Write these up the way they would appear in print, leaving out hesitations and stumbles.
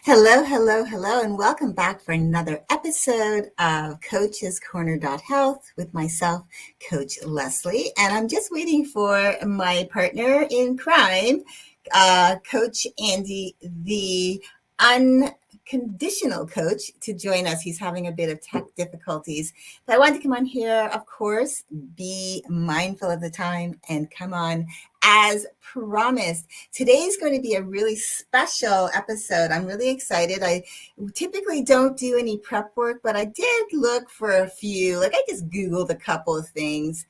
Hello, hello, hello, and welcome back for another episode of CoachesCorner.health with myself, Coach Leslie. And I'm just waiting for my partner in crime, Coach Andy, the unconditional coach, to join us. He's having a bit of tech difficulties. But I wanted to come on here, of course, be mindful of the time and come on as promised. Today's going to be a really special episode. I'm really excited. I typically don't do any prep work, but I did look for a few. I just Googled a couple of things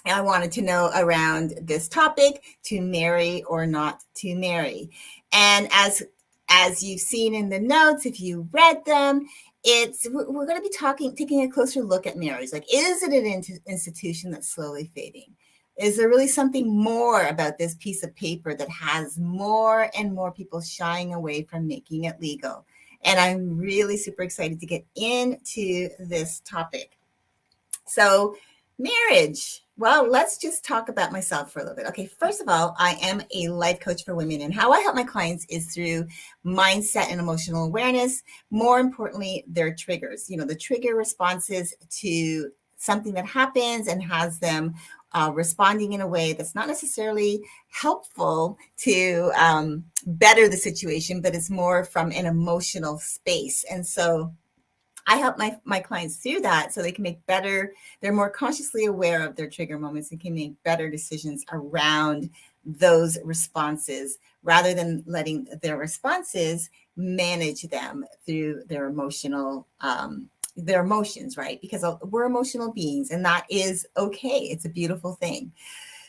I wanted to know around this topic: to marry or not to marry. And as you've seen in the notes, if you read them, we're going to be taking a closer look at marriage. Is it an institution that's slowly fading? Is there really something more about this piece of paper that has more and more people shying away from making it legal? And I'm really super excited to get into this topic. So, marriage. Well, let's just talk about myself for a little bit. Okay, first of all, I am a life coach for women, and how I help my clients is through mindset and emotional awareness. More importantly, their triggers, the trigger responses to something that happens and has them responding in a way that's not necessarily helpful to better the situation, but it's more from an emotional space. And so I help my clients through that so they can make better, they're more consciously aware of their trigger moments and can make better decisions around those responses rather than letting their responses manage them through their emotions, right? Because we're emotional beings, and that is okay. It's a beautiful thing.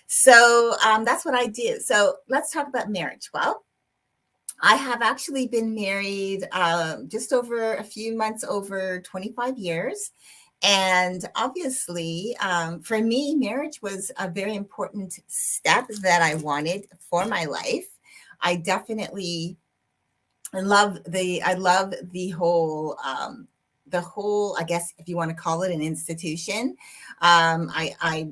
So that's what I do. So let's talk about marriage. Well, I have actually been married just over a few months over 25 years. And obviously, for me, marriage was a very important step that I wanted for my life. I definitely love the whole, I guess, if you want to call it an institution. I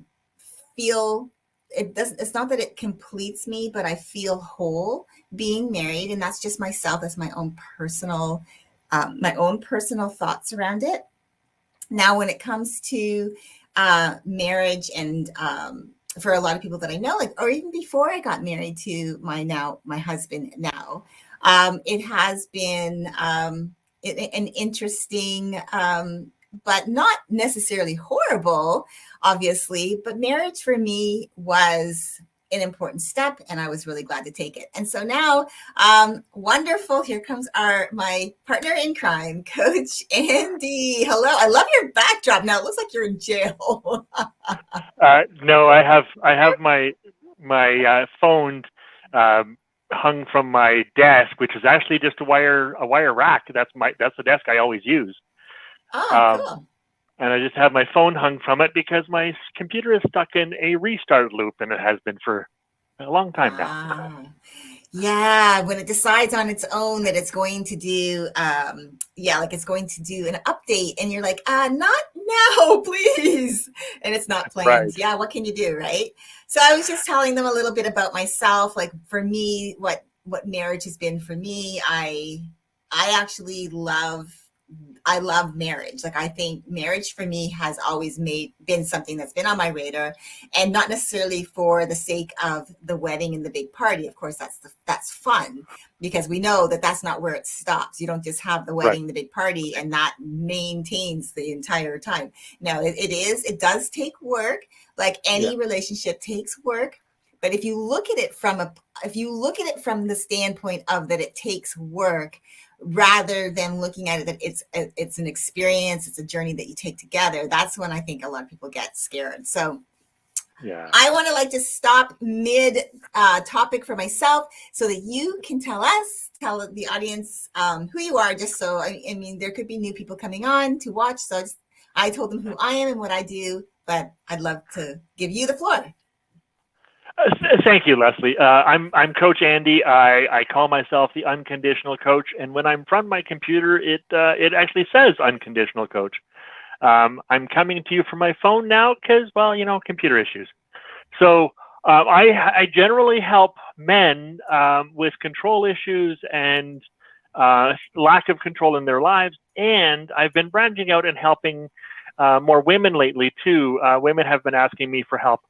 feel it's not that it completes me, but I feel whole being married, and that's just myself. That's my own personal thoughts around it. Now, when it comes to marriage, and for a lot of people that I know, or even before I got married to my husband now, it has been an interesting, but not necessarily horrible, obviously. But marriage for me was an important step, and I was really glad to take it. And so now, wonderful. Here comes my partner in crime, Coach Andy. Hello. I love your backdrop. Now it looks like you're in jail. No, I have my phone hung from my desk, which is actually just a wire rack. That's the desk I always use. Oh, cool. And I just have my phone hung from it because my computer is stuck in a restart loop, and it has been for a long time now. Yeah, when it decides on its own that it's going to do, it's going to do an update, and you're like, not now, please. And it's not planned. Right. Yeah, what can you do, right? So I was just telling them a little bit about myself. For me, what marriage has been for me, I actually I love marriage. I think marriage for me has always been something that's been on my radar, and not necessarily for the sake of the wedding and the big party. Of course, that's fun, because we know that that's not where it stops. You don't just have the wedding, the big party, and that maintains the entire time. No, it does take work. Like any relationship takes work. But if you look at it from the standpoint of that it takes work, rather than looking at it that it's an experience, it's a journey that you take together, that's when I think a lot of people get scared. So I want to just stop mid topic for myself so that you can tell the audience who you are, just so I mean there could be new people coming on to watch. So I told them who I am and what I do, but I'd love to give you the floor. Thank you, Leslie. I'm Coach Andy. I call myself the unconditional coach, and when I'm in front of my computer, it actually says unconditional coach. I'm coming to you from my phone now because, computer issues. So I generally help men with control issues and lack of control in their lives. And I've been branching out and helping more women lately too. Women have been asking me for help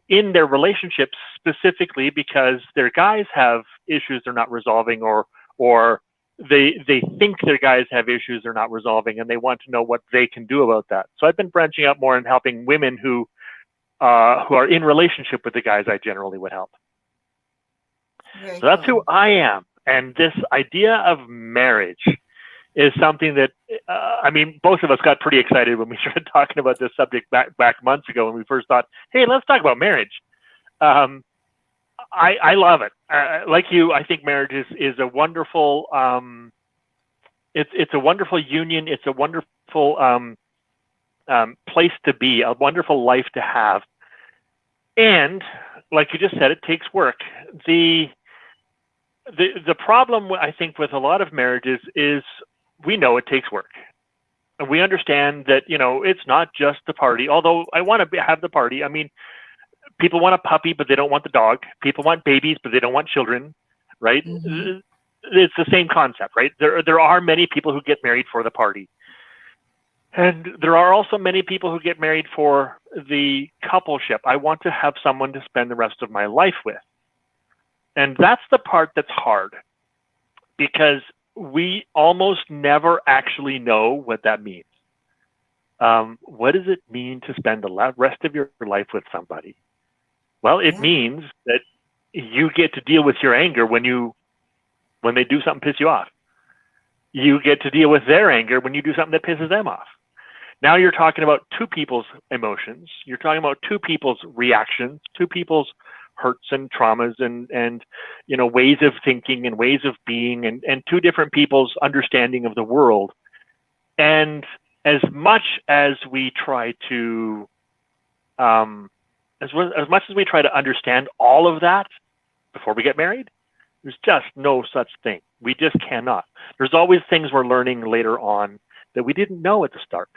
in their relationships, specifically because their guys have issues they're not resolving, or they think their guys have issues they're not resolving, and they want to know what they can do about that. So I've been branching out more and helping women who are in relationship with the guys I generally would help. Very So that's cool. who I am. And this idea of marriage is something that, I mean, both of us got pretty excited when we started talking about this subject back months ago when we first thought, hey, let's talk about marriage. I love it. Like you, I think marriage is a wonderful, it's a wonderful union. It's a wonderful place to be, a wonderful life to have. And like you just said, it takes work. The problem, I think, with a lot of marriages is we know it takes work. And we understand that, it's not just the party, although I want to have the party. I mean, people want a puppy, but they don't want the dog. People want babies, but they don't want children, right? Mm-hmm. It's the same concept, right? There are many people who get married for the party. And there are also many people who get married for the coupleship. I want to have someone to spend the rest of my life with. And that's the part that's hard, because we almost never actually know what that means. What does it mean to spend the rest of your life with somebody? Well, it means that you get to deal with your anger when they do something piss you off. You get to deal with their anger when you do something that pisses them off. Now you're talking about two people's emotions. You're talking about two people's reactions, two people's hurts and traumas and ways of thinking and ways of being, and two different people's understanding of the world. And as much as we try to understand all of that before we get married, there's just no such thing. We just cannot. There's always things we're learning later on that we didn't know at the start.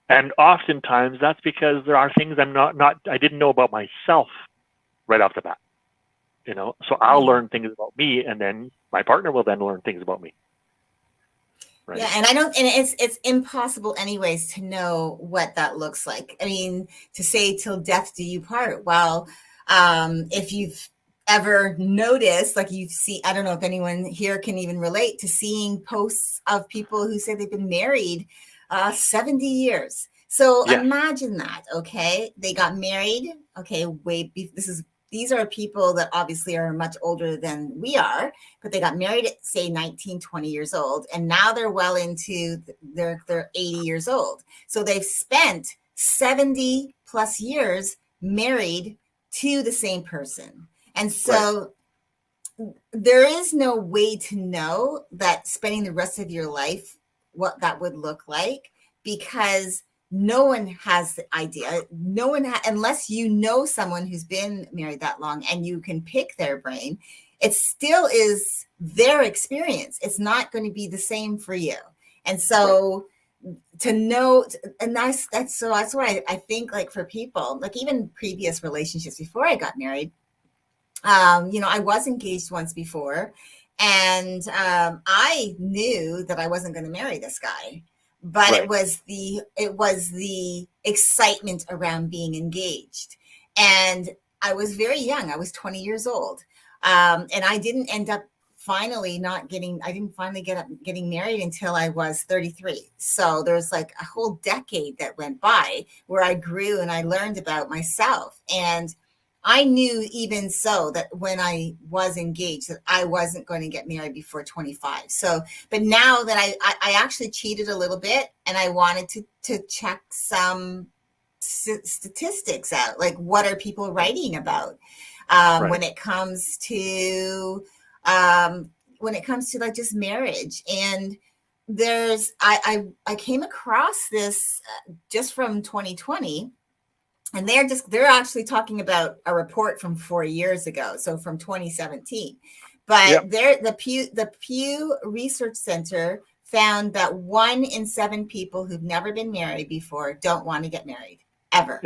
And oftentimes that's because there are things I didn't know about myself right off the bat. So I'll learn things about me, and then my partner will then learn things about me. Right? Yeah, and it's impossible anyways to know what that looks like. I mean, to say till death do you part. Well, if you've ever noticed, like you see, I don't know if anyone here can even relate to seeing posts of people who say they've been married 70 years. So imagine that, okay? They got married, okay, these are people that obviously are much older than we are, but they got married at, say, 19, 20 years old, and now they're well into they're 80 years old. So they've spent 70 plus years married to the same person. And so there is no way to know that spending the rest of your life, what that would look like, because no one has the idea. No one, unless you know someone who's been married that long and you can pick their brain, it still is their experience. It's not going to be the same for you. And so to know, and that's why I think, like, for people, like even previous relationships before I got married, I was engaged once before, and I knew that I wasn't going to marry this guy, but it was the excitement around being engaged. And I was very young. I was 20 years old. And I didn't end up getting married until I was 33. So there's like a whole decade that went by where I grew and I learned about myself. And I knew even so that when I was engaged that I wasn't going to get married before 25. So, but now that I actually cheated a little bit, and I wanted to check some statistics out, like what are people writing about when it comes to like just marriage. And I came across this just from 2020. And they're actually talking about a report from 4 years ago, so from 2017. But the Pew Research Center found that 1 in 7 people who've never been married before don't want to get married ever.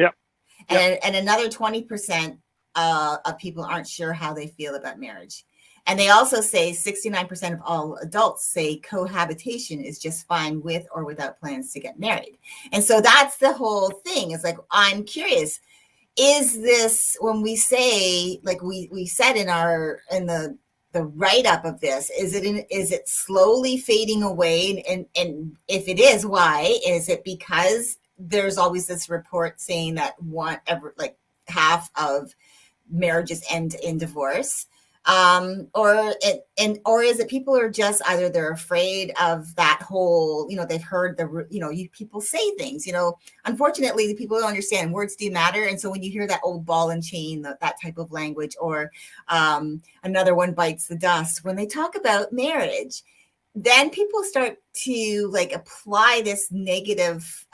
And another 20% of people aren't sure how they feel about marriage. And they also say 69% of all adults say cohabitation is just fine with or without plans to get married. And so that's the whole thing. It's like, I'm curious, is this, when we say, like we said in the write-up of this, is it slowly fading away? And if it is, why? Is it because there's always this report saying that half of marriages end in divorce? Or is it people are just either they're afraid of that whole, they've heard people say things, unfortunately, the people don't understand words do matter. And so when you hear that old ball and chain, that type of language, or another one bites the dust, when they talk about marriage, then people start to apply this negative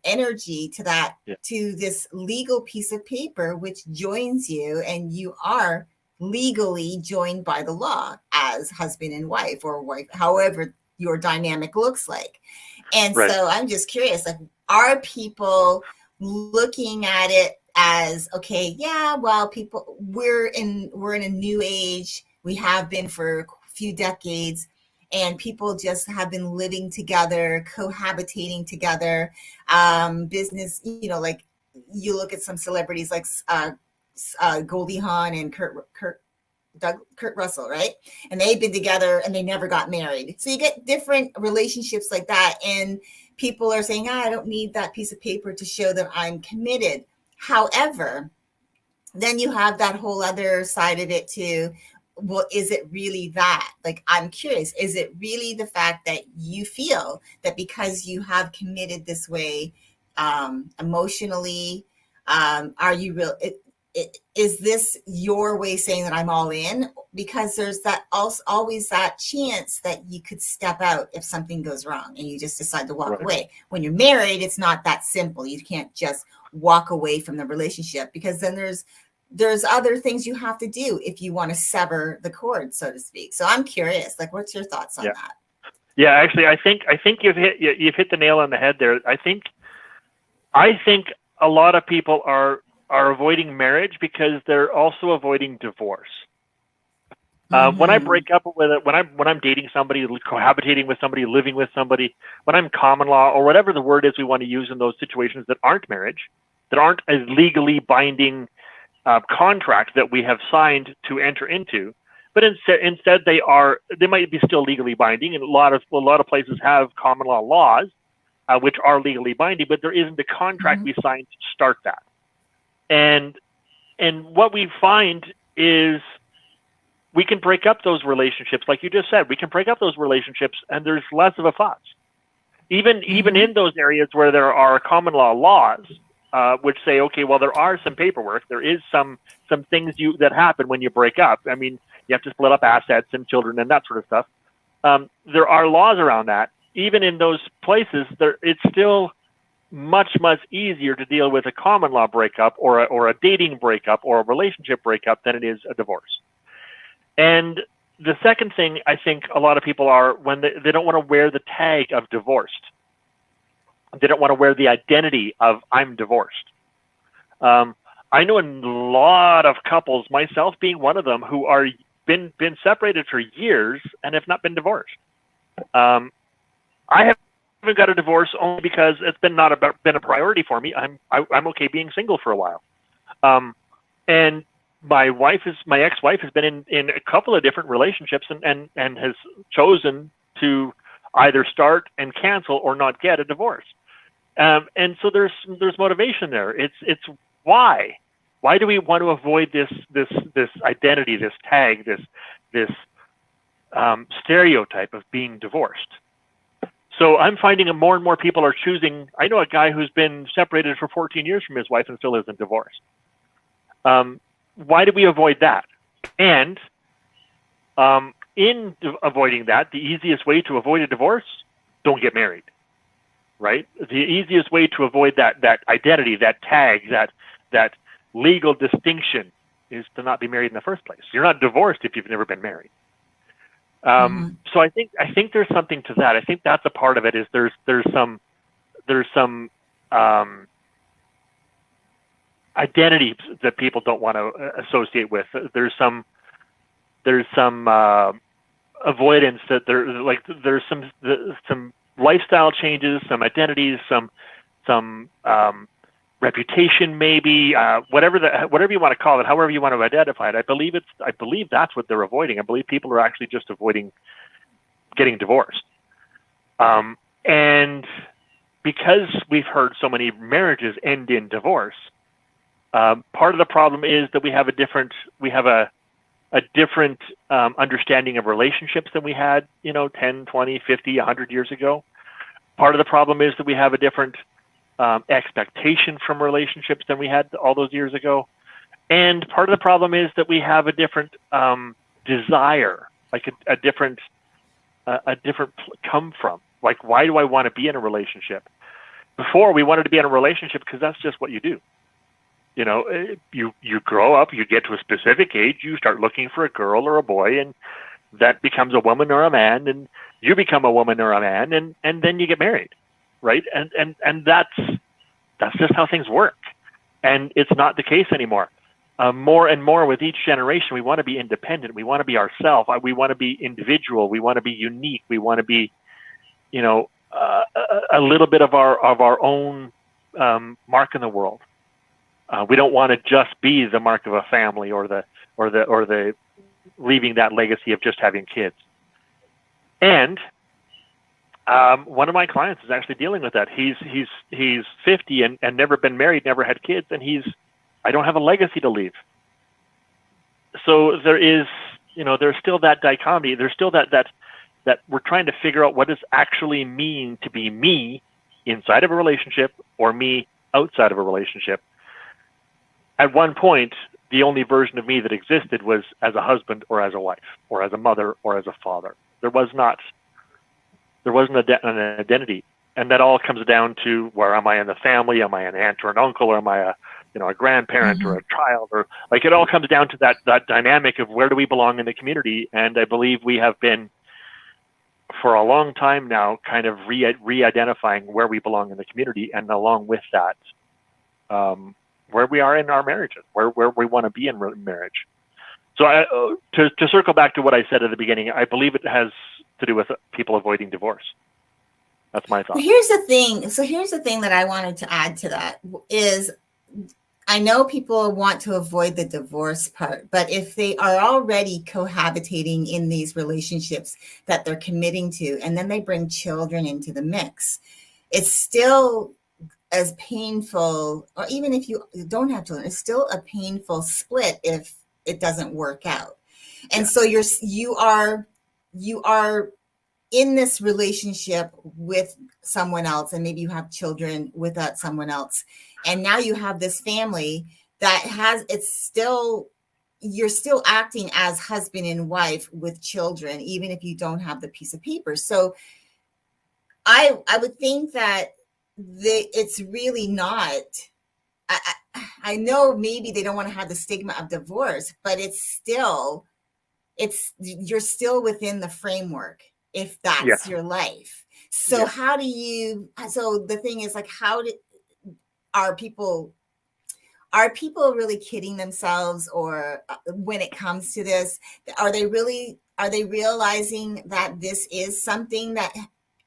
energy to that, to this legal piece of paper, which joins you, and you are legally joined by the law as husband and wife, or wife, however your dynamic looks like. And so I'm just curious, are people looking at it as, okay, yeah, well, we're in a new age. We have been for a few decades, and people just have been living together, cohabitating together. Business, like you look at some celebrities like Goldie Hawn and Kurt Russell, right? And they've been together and they never got married. So you get different relationships like that. And people are saying, I don't need that piece of paper to show that I'm committed. However, then you have that whole other side of it too. Well, is it really that? I'm curious, is it really the fact that you feel that because you have committed this way, emotionally, are you real? Is this your way saying that I'm all in? Because there's that always that chance that you could step out if something goes wrong and you just decide to walk away. When you're married, it's not that simple. You can't just walk away from the relationship, because then there's other things you have to do if you want to sever the cord, so to speak. So I'm curious, what's your thoughts on that? Yeah, actually, I think you've hit the nail on the head there. I think a lot of people are avoiding marriage because they're also avoiding divorce. When I break up with it, when I'm dating somebody, cohabitating with somebody, living with somebody, when I'm common law or whatever the word is we want to use in those situations that aren't marriage, that aren't as legally binding contracts that we have signed to enter into, but instead they might be still legally binding, and a lot of places have common law laws which are legally binding, but there isn't a contract we signed to start that. And what we find is we can break up those relationships, like you just said. We can break up those relationships, and there's less of a fuss. Even in those areas where there are common law laws, which say, okay, well, there are some paperwork, there is some things that happen when you break up. I mean, you have to split up assets and children and that sort of stuff. There are laws around that. Even in those places, it's still much easier to deal with a common law breakup or a dating breakup or a relationship breakup than it is a divorce. And the second thing I think a lot of people are, when they don't want to wear the tag of divorced. They don't want to wear the identity of I'm divorced. I know a lot of couples, myself being one of them, who are been separated for years and have not been divorced. I haven't got a divorce only because it's been been a priority for me. I'm okay being single for a while. And my ex-wife has been in a couple of different relationships and has chosen to either start and cancel or not get a divorce. And so there's motivation there. It's why do we want to avoid this identity, this tag, this stereotype of being divorced? So I'm finding more and more people are choosing. I know a guy who's been separated for 14 years from his wife and still isn't divorced. Why do we avoid that? And in avoiding that, the easiest way to avoid a divorce, don't get married. Right? The easiest way to avoid that identity, that tag, that legal distinction is to not be married in the first place. You're not divorced if you've never been married. So I think there's something to that. I think that's a part of it. Is there's some identity that people don't want to associate with. There's some there's some avoidance, that there's some lifestyle changes, some identities, some reputation, maybe, whatever you want to call it, however you want to identify it. I believe that's what they're avoiding. I believe people are actually just avoiding getting divorced. And because we've heard so many marriages end in divorce, part of the problem is that we have a different understanding of relationships than we had, 10, 20, 50, 100 years ago. Part of the problem is that we have a different expectation from relationships than we had all those years ago. And part of the problem is that we have a different desire, like a different come from. Like, why do I want to be in a relationship? Before, we wanted to be in a relationship because that's just what you do. You grow up, you get to a specific age, you start looking for a girl or a boy, and that becomes a woman or a man, and you become a woman or a man, and then you get married, right? And that's just how things work. And it's not the case anymore. More and more with each generation, we want to be independent. We want to be ourselves. We want to be individual. We want to be unique. We want to be, a little bit of our own mark in the world. We don't want to just be the mark of a family or the leaving that legacy of just having kids. And one of my clients is actually dealing with that. He's 50 and never been married, never had kids, and I don't have a legacy to leave. So there's still that dichotomy. There's still that we're trying to figure out what does actually mean to be me inside of a relationship or me outside of a relationship. At one point, the only version of me that existed was as a husband or as a wife or as a mother or as a father. There wasn't an identity. And that all comes down to, where am I in the family? Am I an aunt or an uncle? Or am I a grandparent or a child? Or like, it all comes down to that dynamic of where do we belong in the community. And I believe we have been, for a long time now, kind of re-identifying where we belong in the community, and along with that, where we are in our marriages, where we want to be in marriage. So to circle back to what I said at the beginning, I believe it has to do with people avoiding divorce. That's my thought. Here's the thing that I wanted to add to that is, I know people want to avoid the divorce part, but if they are already cohabitating in these relationships that they're committing to, and then they bring children into the mix, it's still as painful, or even if you don't have children, it's still a painful split if it doesn't work out. And so you are in this relationship with someone else, and maybe you have children with that someone else, and now you have this family that you're still acting as husband and wife with children, even if you don't have the piece of paper. So I would think that it's really not, I know maybe they don't want to have the stigma of divorce, but you're still within the framework if that's your life. So so the thing is, like, are people really kidding themselves, or when it comes to this, are they realizing that this is something that,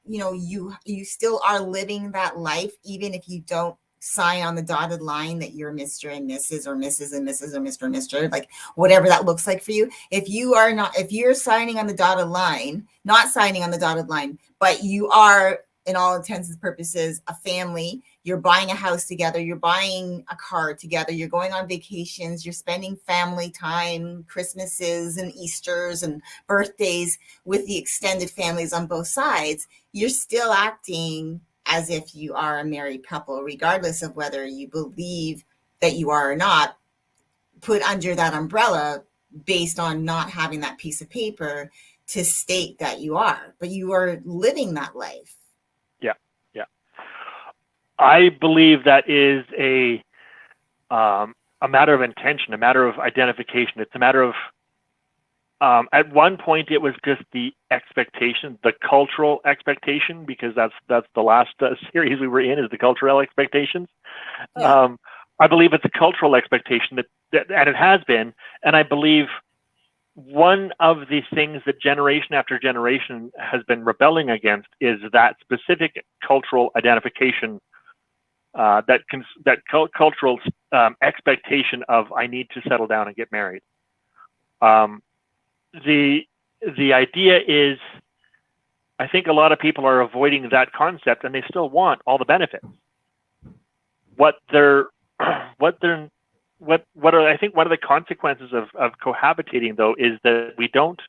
you still are living that life, even if you don't sign on the dotted line that you're Mr. and Mrs. or Mrs. and Mrs. or Mr. and Mr., like whatever that looks like for you. If you're signing on the dotted line, not signing on the dotted line, but you are, in all intents and purposes, a family, you're buying a house together, you're buying a car together, you're going on vacations, you're spending family time, Christmases and Easters and birthdays with the extended families on both sides, you're still acting as if you are a married couple, regardless of whether you believe that you are or not, put under that umbrella based on not having that piece of paper to state that you are, but you are living that life. Yeah. I believe that is a matter of intention, a matter of identification. It's a matter of, at one point, it was just the expectation, the cultural expectation, because that's the last series we were in, is the cultural expectations. Yeah. I believe it's a cultural expectation that, and it has been, and I believe one of the things that generation after generation has been rebelling against is that specific cultural identification, cultural expectation of I need to settle down and get married. The idea is, I think a lot of people are avoiding that concept, and they still want all the benefits. What are I think one of the consequences of cohabitating, though, is that we don't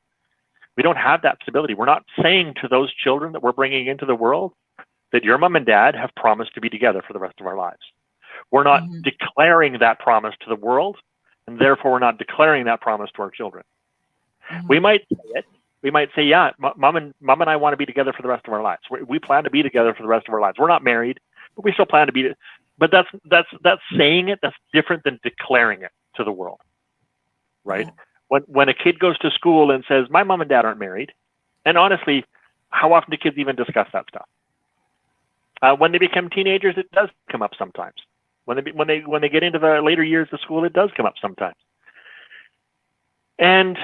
have that stability. We're not saying to those children that we're bringing into the world that your mom and dad have promised to be together for the rest of our lives. We're not declaring that promise to the world, and therefore we're not declaring that promise to our children. We might say it. We might say, yeah, mom and I want to be together for the rest of our lives. We plan to be together for the rest of our lives. We're not married, but we still plan to be. But that's saying it. That's different than declaring it to the world, right? Yeah. When a kid goes to school and says, my mom and dad aren't married, and honestly, how often do kids even discuss that stuff? When they become teenagers, it does come up sometimes. When they get into the later years of school, it does come up sometimes. And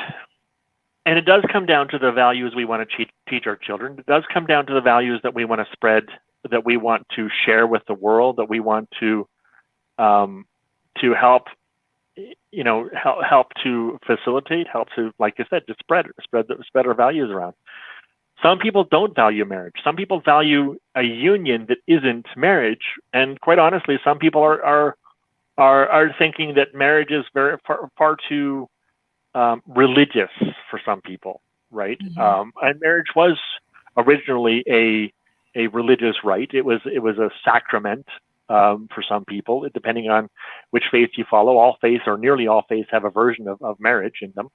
it does come down to the values we want to teach our children. It does come down to the values that we want to spread, that we want to share with the world, that we want to help, help to facilitate, help to, like I said, to spread our values around. Some people don't value marriage. Some people value a union that isn't marriage, and quite honestly, some people are thinking that marriage is far too religious for some people, right? And marriage was originally a religious rite. It was a sacrament for some people, depending on which faith you follow. All faiths, or nearly all faiths, have a version of marriage in them.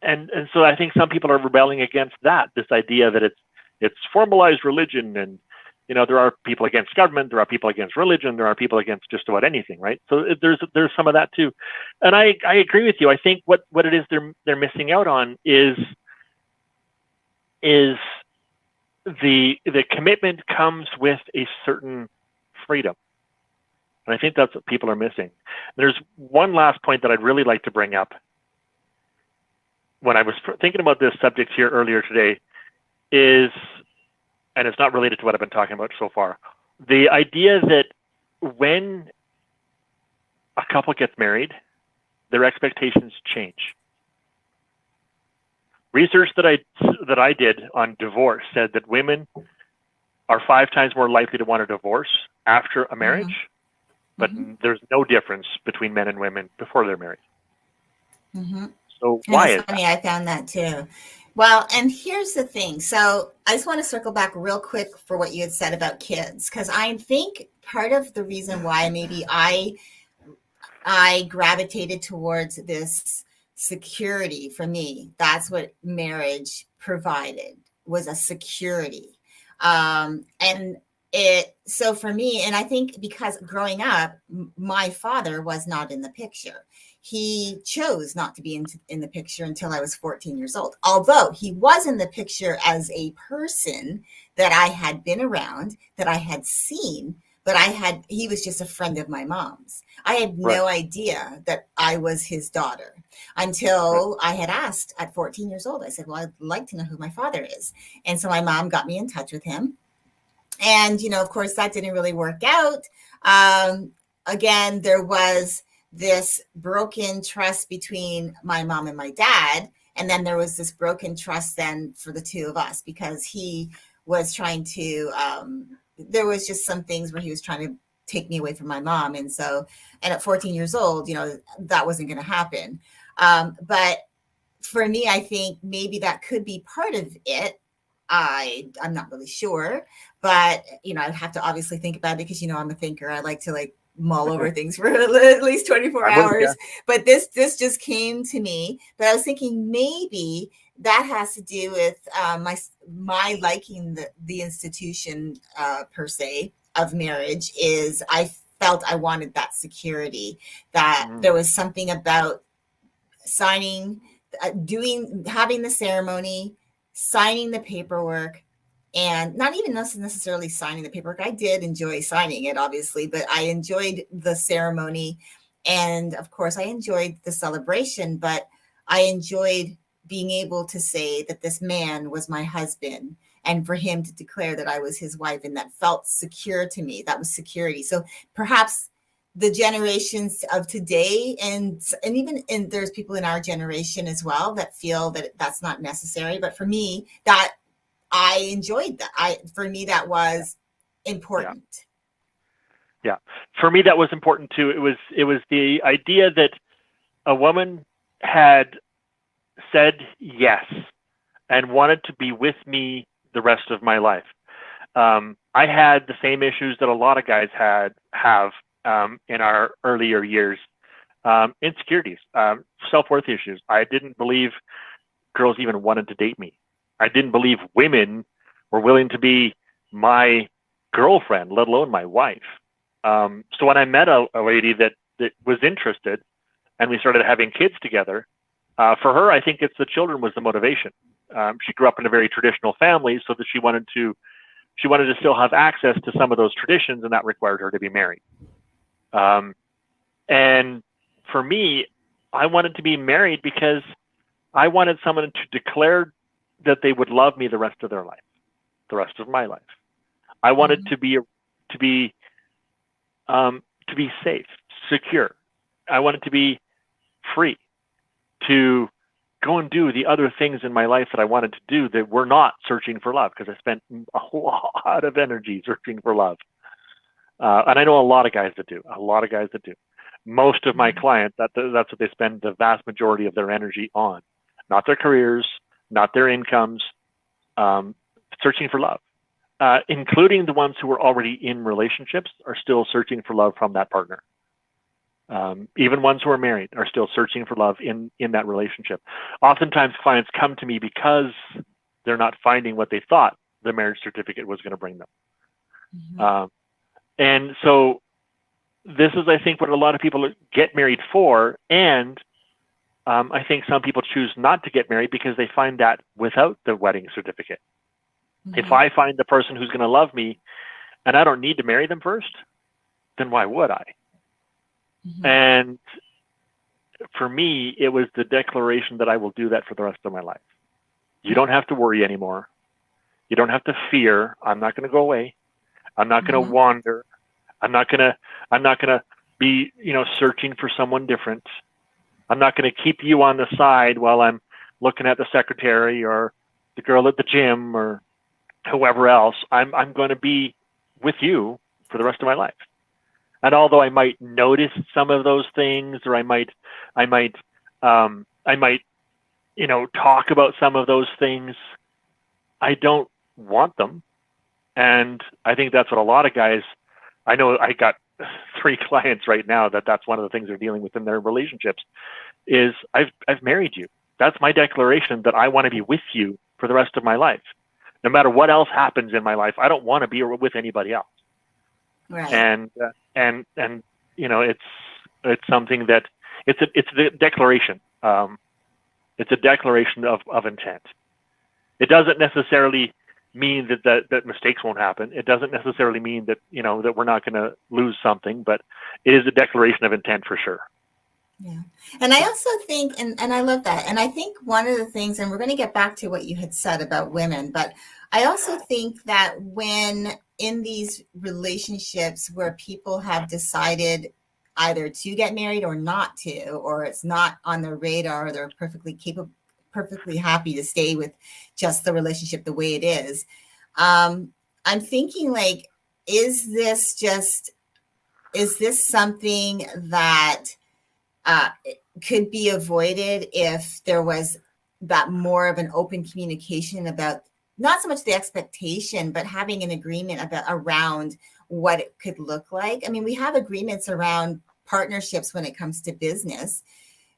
And so I think some people are rebelling against that, this idea that it's formalized religion, and there are people against government, there are people against religion, there are people against just about anything, right? So there's some of that too. And I agree with you. I think what it is they're missing out on is the commitment comes with a certain freedom. And I think that's what people are missing. There's one last point that I'd really like to bring up. When I was thinking about this subject here earlier today, and it's not related to what I've been talking about so far, the idea that when a couple gets married, their expectations change. Research that I did on divorce said that women are 5 times more likely to want a divorce after a marriage, but there's no difference between men and women before they're married. So why is funny, that? I found that too. Well, and here's the thing. So I just want to circle back real quick for what you had said about kids, because I think part of the reason why maybe I gravitated towards this security, for me, that's what marriage provided, was a security. So for me, and I think because growing up, my father was not in the picture. He chose not to be in the picture until I was 14 years old. Although he was in the picture as a person that I had been around, that I had seen, but he was just a friend of my mom's. I had no idea that I was his daughter until I had asked at 14 years old. I said, well, I'd like to know who my father is. And so my mom got me in touch with him. And, of course, that didn't really work out. Again, there was this broken trust between my mom and my dad. And then there was this broken trust then for the two of us, because he was trying to, there was just some things where he was trying to take me away from my mom. And at 14 years old, that wasn't going to happen. But for me, I think maybe that could be part of it. I'm not really sure, but, I'd have to obviously think about it because, I'm a thinker. I like to mull over things for at least 24 hours. But this just came to me. But I was thinking maybe that has to do with my liking the institution per se of marriage. Is I felt I wanted that security, that there was something about signing, having the ceremony, signing the paperwork, and not even necessarily signing the paperwork. I did enjoy signing it, obviously, but I enjoyed the ceremony And of course, I enjoyed the celebration, but I enjoyed being able to say that this man was my husband and for him to declare that I was his wife, and that felt secure to me. That was security. So perhaps the generations of today, and even in there's people in our generation as well that feel that that's not necessary. But for me, that I enjoyed that. For me that was Yeah. important. Yeah. For me, that was important too. It was the idea that a woman had said yes and wanted to be with me the rest of my life. I had the same issues that a lot of guys have in our earlier years. Insecurities, self-worth issues. I didn't believe girls even wanted to date me. I didn't believe women were willing to be my girlfriend, let alone my wife. So when I met a lady that was interested and we started having kids together, for her, I think it's the children was the motivation. She grew up in a very traditional family, so that she wanted to still have access to some of those traditions, and that required her to be married. And for me, I wanted to be married because I wanted someone to declare that they would love me the rest of their life, the rest of my life. I wanted Mm-hmm. to be safe, secure. I wanted to be free to go and do the other things in my life that I wanted to do that were not searching for love, because I spent a lot of energy searching for love. And I know a lot of guys that do. Most of my clients, that's what they spend the vast majority of their energy on. Not their careers, not their incomes, searching for love. Including the ones who are already in relationships are still searching for love from that partner. Even ones who are married are still searching for love in that relationship. Oftentimes clients come to me because they're not finding what they thought the marriage certificate was going to bring them. Mm-hmm. And so this is, I think, what a lot of people get married for. And I think some people choose not to get married because they find that without the wedding certificate. Mm-hmm. If I find the person who's going to love me and I don't need to marry them first, then why would I? Mm-hmm. And for me, it was the declaration that I will do that for the rest of my life. You don't have to worry anymore. You don't have to fear. I'm not going to go away. I'm not going to wander. I'm not going to be, searching for someone different. I'm not going to keep you on the side while I'm looking at the secretary or the girl at the gym or whoever else. I'm going to be with you for the rest of my life. And although I might notice some of those things, or I might, talk about some of those things, I don't want them. And I think that's what a lot of guys, I know I got 3 clients right now that's one of the things they're dealing with in their relationships is I've married you. That's my declaration that I want to be with you for the rest of my life. No matter what else happens in my life, I don't want to be with anybody else. Right. And it's something that it's the declaration. It's a declaration of intent. It doesn't necessarily mean that mistakes won't happen. It doesn't necessarily mean that that we're not going to lose something, but it is a declaration of intent for sure. Yeah. And I also think, and I love that. And I think one of the things, and we're going to get back to what you had said about women, but I also think that when in these relationships where people have decided either to get married or not to, or it's not on their radar, they're perfectly capable, perfectly happy to stay with just the relationship the way it is. I'm thinking like, is this something that could be avoided if there was that more of an open communication about not so much the expectation, but having an agreement around what it could look like? I mean, we have agreements around partnerships when it comes to business.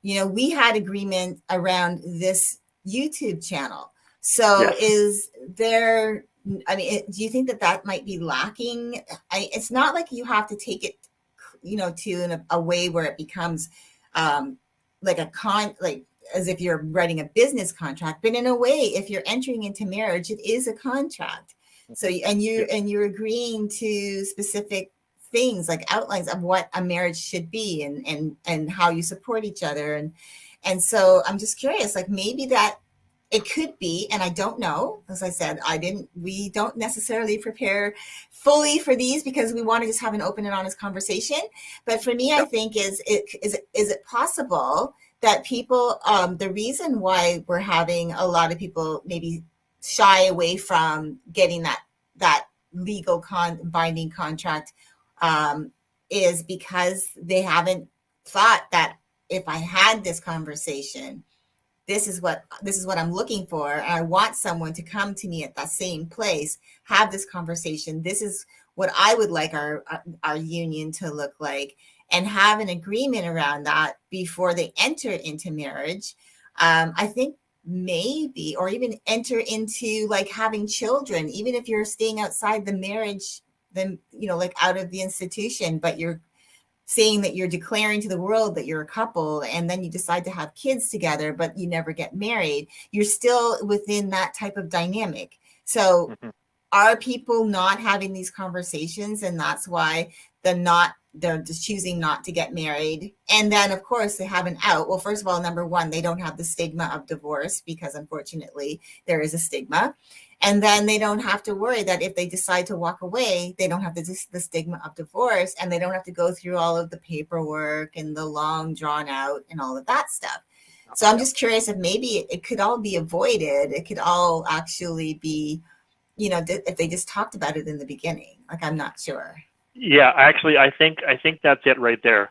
We had agreement around this YouTube channel. So Yes. is there, I mean, do you think that might be lacking? It's not like you have to take it, to a way where it becomes like like as if you're writing a business contract, but in a way, if you're entering into marriage, it is a contract. So, and you're agreeing to specific things, like outlines of what a marriage should be, and how you support each other. And so I'm just curious, like maybe that it could be, and I don't know. As I said, we don't necessarily prepare fully for these because we want to just have an open and honest conversation. But for me, I Yep. think is it possible that people, the reason why we're having a lot of people maybe shy away from getting that legal binding contract, is because they haven't thought that if I had this conversation, this is what I'm looking for, and I want someone to come to me at that same place, have this conversation. This is what I would like our union to look like, and have an agreement around that before they enter into marriage. I think maybe, or even enter into like having children, even if you're staying outside the marriage, then like out of the institution, but you're saying that you're declaring to the world that you're a couple, and then you decide to have kids together, but you never get married, you're still within that type of dynamic. So Mm-hmm. are people not having these conversations, and that's why they're just choosing not to get married? And then of course they have an out. Well, first of all, number one, they don't have the stigma of divorce, because unfortunately there is a stigma. And then they don't have to worry that if they decide to walk away, they don't have the stigma of divorce, and they don't have to go through all of the paperwork and the long drawn out and all of that stuff. So I'm Yep. just curious if maybe it could all be avoided. It could all actually be, if they just talked about it in the beginning. Like, I'm not sure. Yeah, actually, I think that's it right there.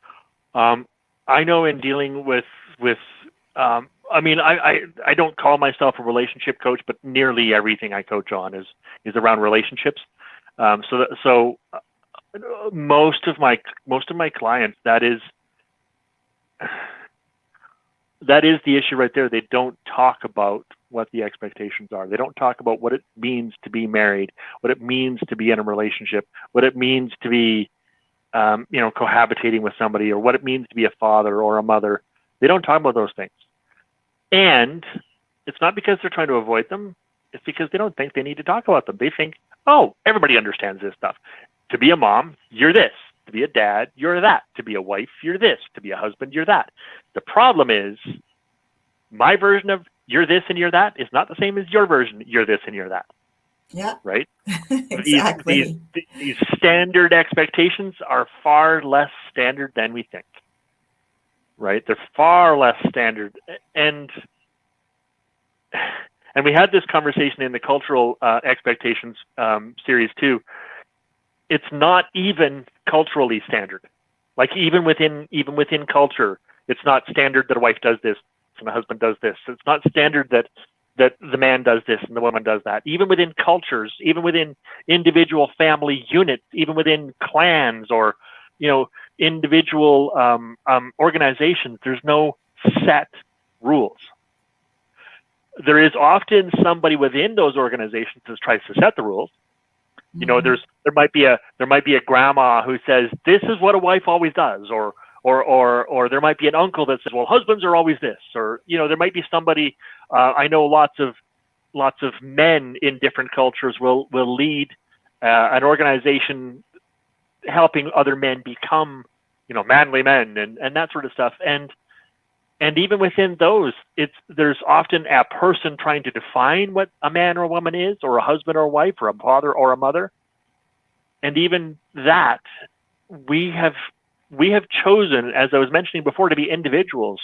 I know in dealing with I mean, I don't call myself a relationship coach, but nearly everything I coach on is around relationships. So most of my clients, that is the issue right there. They don't talk about what the expectations are. They don't talk about what it means to be married, what it means to be in a relationship, what it means to be cohabitating with somebody, or what it means to be a father or a mother. They don't talk about those things. And it's not because they're trying to avoid them. It's because they don't think they need to talk about them. They think, oh, everybody understands this stuff. To be a mom, you're this. To be a dad, you're that. To be a wife, you're this. To be a husband, you're that. The problem is, my version of you're this and you're that is not the same as your version, you're this and you're that. Yeah, Right? exactly. These standard expectations are far less standard than we think. Right? They're far less standard. And we had this conversation in the cultural expectations series too. It's not even culturally standard. Like even within culture, it's not standard that a wife does this and a husband does this. It's not standard that the man does this and the woman does that. Even within cultures, even within individual family units, even within clans or individual organizations, there's no set rules. There is often somebody within those organizations that tries to set the rules. There might be a grandma who says this is what a wife always does, or there might be an uncle that says, well, husbands are always this, or there might be somebody. I know lots of men in different cultures will lead an organization helping other men become manly men and that sort of stuff. And even within those, there's often a person trying to define what a man or a woman is, or a husband or a wife, or a father or a mother. And even that, we have chosen, as I was mentioning before, to be individuals.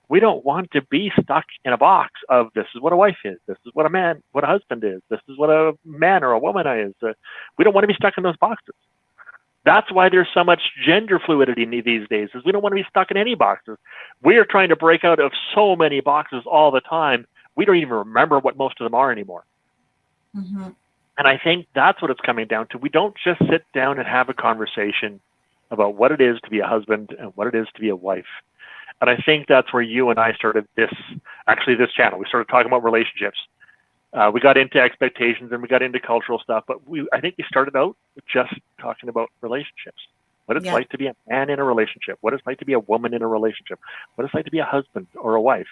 We don't want to be stuck in a box of this is what a wife is, this is what a husband is, this is what a man or a woman is. We don't want to be stuck in those boxes. That's why there's so much gender fluidity these days, is we don't want to be stuck in any boxes. We are trying to break out of so many boxes all the time, we don't even remember what most of them are anymore. Mm-hmm. And I think that's what it's coming down to. We don't just sit down and have a conversation about what it is to be a husband and what it is to be a wife. And I think that's where you and I started this channel. We started talking about relationships. We got into expectations and we got into cultural stuff, but I think we started out just talking about relationships. What it's like to be a man in a relationship, what it's like to be a woman in a relationship, what it's like to be a husband or a wife.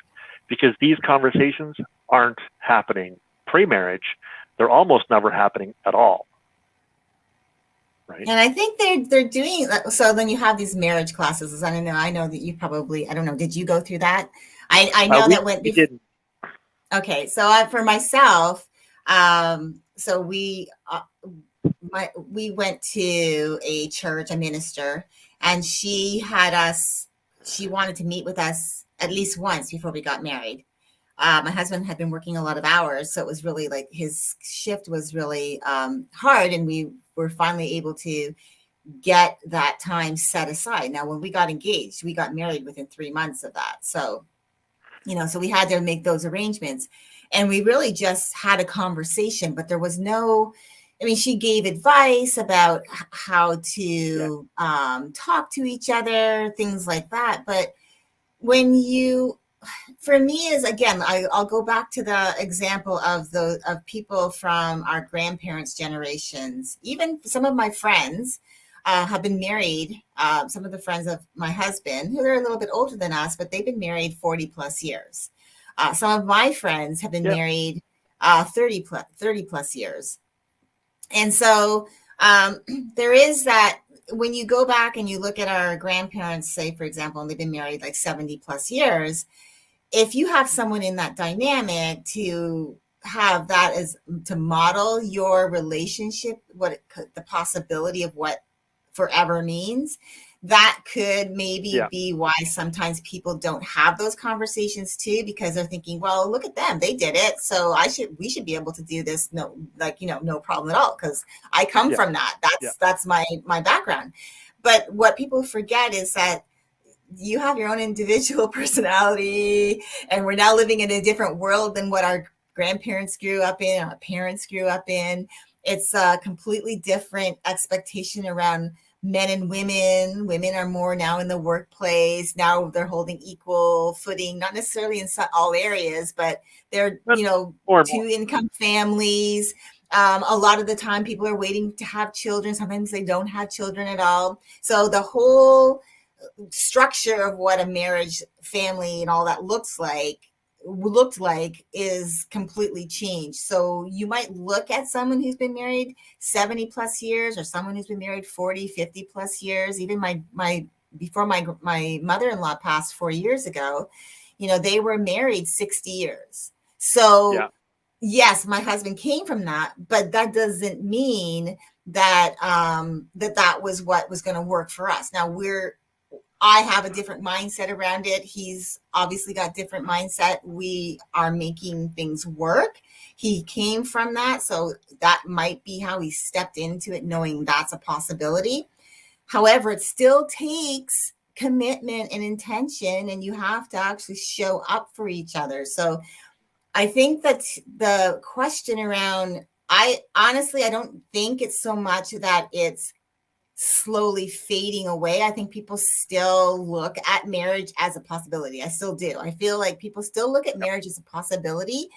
Because these conversations aren't happening pre-marriage. They're almost never happening at all. Right. And I think they're doing so. Then you have these marriage classes. I don't know. I know that you probably. I don't know. Did you go through that? I know that went We before. didn't. Okay, so for myself, so we went to a church, a minister, and she had us. She wanted to meet with us at least once before we got married. My husband had been working a lot of hours, so it was really like his shift was really hard, and we were finally able to get that time set aside. Now, when we got engaged, we got married within 3 months of that. So, so we had to make those arrangements. And we really just had a conversation, but there was no, I mean, she gave advice about how Yeah. to talk to each other, things like that. But when you for me is again I'll go back to the example of people from our grandparents generations. Even some of my friends have been married, some of the friends of my husband who are a little bit older than us, but they've been married 40 plus years. Some of my friends have been Yeah. married 30 plus years. And so um, there is that when you go back and you look at our grandparents, say for example, and they've been married like 70 plus years, if you have someone in that dynamic to have that as to model your relationship, what it could, the possibility of what forever means, that could maybe Yeah. be why sometimes people don't have those conversations too, because they're thinking, well, look at them, they did it, so we should be able to do this, no, like, no problem at all, because I come Yeah. from that. Yeah. That's my background. But what people forget is that you have your own individual personality, and we're now living in a different world than what our grandparents grew up in, our parents grew up in. It's a completely different expectation around men and women. Women are more now in the workplace. Now they're holding equal footing, not necessarily in all areas, but they're, But more and two more. income families. A lot of the time people are waiting to have children. Sometimes they don't have children at all. So the whole structure of what a marriage, family, and all that looked like is completely changed. So you might look at someone who's been married 70 plus years, or someone who's been married 40, 50 plus years. Even my before my mother-in-law passed 4 years ago, they were married 60 years. Yeah. So yes, my husband came from that, but that doesn't mean that that was what was going to work for us. Now I have a different mindset around it. He's obviously got different mindset. We are making things work. He came from that, so that might be how he stepped into it, knowing that's a possibility. However, it still takes commitment and intention, and you have to actually show up for each other. So I think that the question around, I don't think it's so much that it's slowly fading away. I think people still look at marriage as a possibility. I still do. I feel like people still look at marriage as a possibility.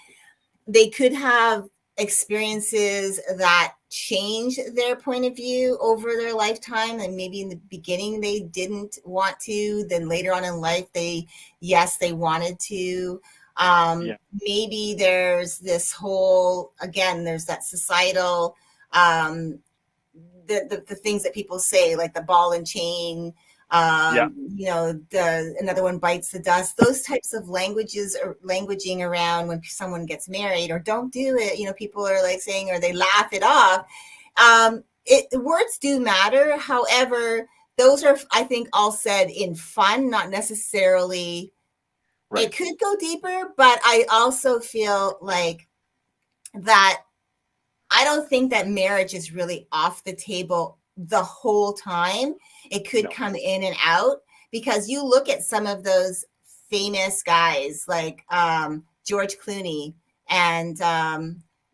They could have experiences that change their point of view over their lifetime, and maybe in the beginning they didn't want to, then later on in life they wanted to. Yeah. Maybe there's this whole, again, there's that societal the things that people say, like the ball and chain, Yeah. the another one bites the dust. Those types of languages or languaging around when someone gets married, or don't do it. People are like saying, or they laugh it off. Words do matter. However, those are, I think, all said in fun, not necessarily. Right. It could go deeper, but I also feel like that I don't think that marriage is really off the table the whole time. It could No. come in and out, because you look at some of those famous guys like George Clooney and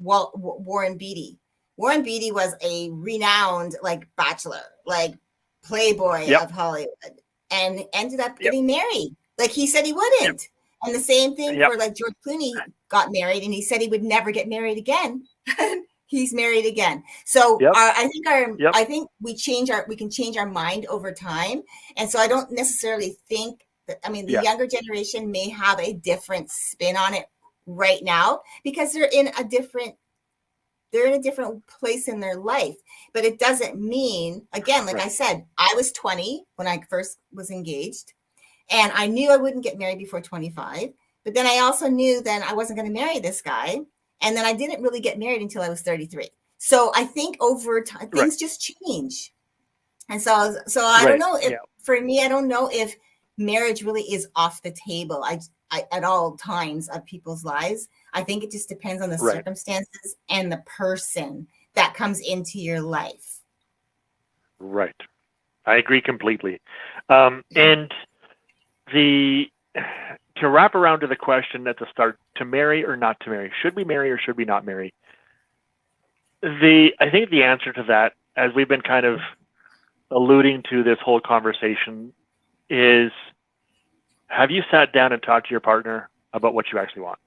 Warren Beatty. Warren Beatty was a renowned like bachelor, like playboy Yep. of Hollywood, and ended up Yep. getting married. Like he said he Yep. wouldn't. And the same thing Yep. for like George Clooney got married, and he said he would never get married again. He's married again. So Yep. Yep. I think we can change our mind over time. And so I don't necessarily think that, I mean, the Yeah. younger generation may have a different spin on it right now because they're in a different they're in a different place in their life. But it doesn't mean, again, like I said, I was 20 when I first was engaged, and I knew I wouldn't get married before 25. But then I also knew then I wasn't going to marry this guy. And then I didn't really get married until I was 33. So I think over time, Right. things just change. And so I don't Right. know if, Yeah. for me, I don't know if marriage really is off the table. I at all times of people's lives. I think it just depends on the Right. circumstances and the person that comes into your life. Right. I agree completely. Yeah. And the to wrap around to the question at the start, to marry or not to marry, should we marry or should we not marry? I think the answer to that, as we've been kind of alluding to this whole conversation, is, have you sat down and talked to your partner about what you actually want,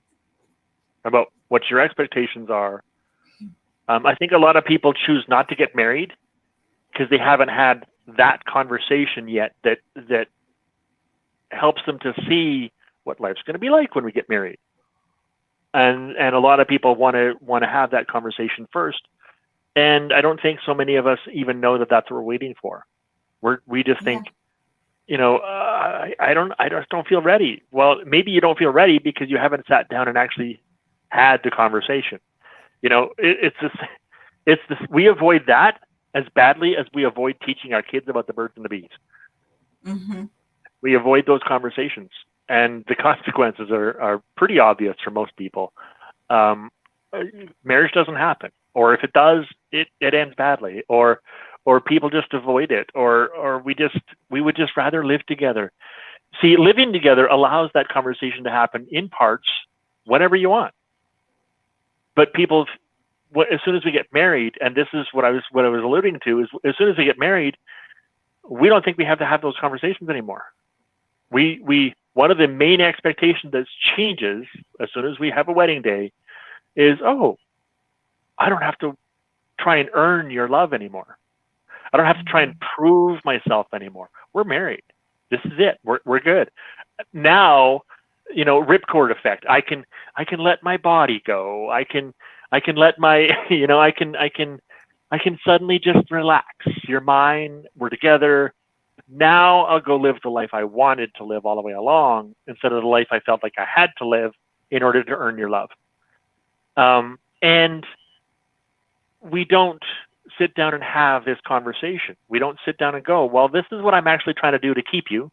about what your expectations are? I think a lot of people choose not to get married because they haven't had that conversation yet that helps them to see what life's going to be like when we get married. And a lot of people want to have that conversation first. And I don't think so many of us even know that that's what we're waiting for. We just Yeah. think, I just don't feel ready. Well, maybe you don't feel ready because you haven't sat down and actually had the conversation. It's this. We avoid that as badly as we avoid teaching our kids about the birds and the bees. Mm-hmm. We avoid those conversations, and the consequences are pretty obvious for most people. Marriage doesn't happen, or if it does, it ends badly, or people just avoid it, or we would just rather live together. See, living together allows that conversation to happen in parts whenever you want. But people, as soon as we get married, and this is what I was alluding to, is as soon as we get married, we don't think we have to have those conversations anymore. We one of the main expectations that changes as soon as we have a wedding day is, oh, I don't have to try and earn your love anymore. I don't have to try and prove myself anymore. We're married. This is it. We're good. Now, ripcord effect. I can let my body go. I can let my I can suddenly just relax. You're mine. We're together. Now I'll go live the life I wanted to live all the way along instead of the life I felt like I had to live in order to earn your love. And we don't sit down and have this conversation. We don't sit down and go, well, this is what I'm actually trying to do to keep you.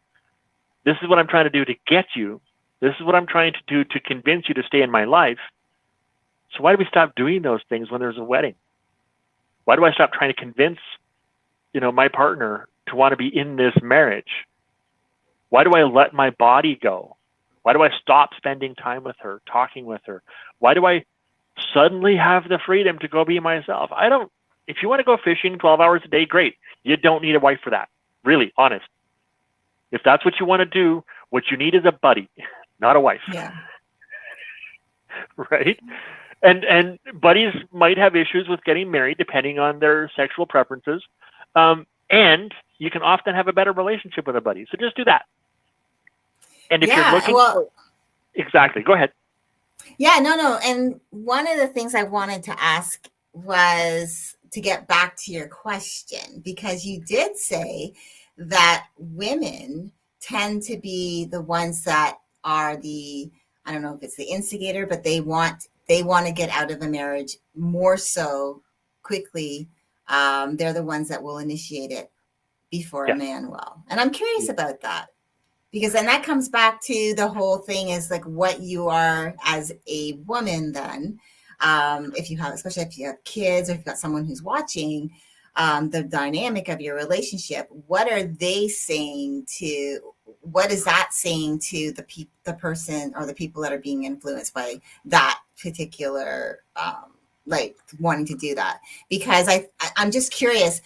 This is what I'm trying to do to get you. This is what I'm trying to do to convince you to stay in my life. So why do we stop doing those things when there's a wedding? Why do I stop trying to convince, my partner to want to be in this marriage? Why do I let my body go? Why do I stop spending time with her, talking with her? Why do I suddenly have the freedom to go be myself? If you want to go fishing 12 hours a day, great. You don't need a wife for that. Really, honest. If that's what you want to do, what you need is a buddy, not a wife. Yeah. Right? And buddies might have issues with getting married depending on their sexual preferences. And you can often have a better relationship with a buddy. So just do that. And if you're looking exactly, go ahead. Yeah, no. And one of the things I wanted to ask was to get back to your question, because you did say that women tend to be the ones that are I don't know if it's the instigator, but they want to get out of a marriage more so quickly. They're the ones that will initiate it before a man will. And I'm curious about that, because then that comes back to the whole thing is like what you are as a woman then. If you have, especially if you have kids or if you've got someone who's watching, the dynamic of your relationship, what is that saying to the person or the people that are being influenced by that particular, like wanting to do that? Because I'm just curious,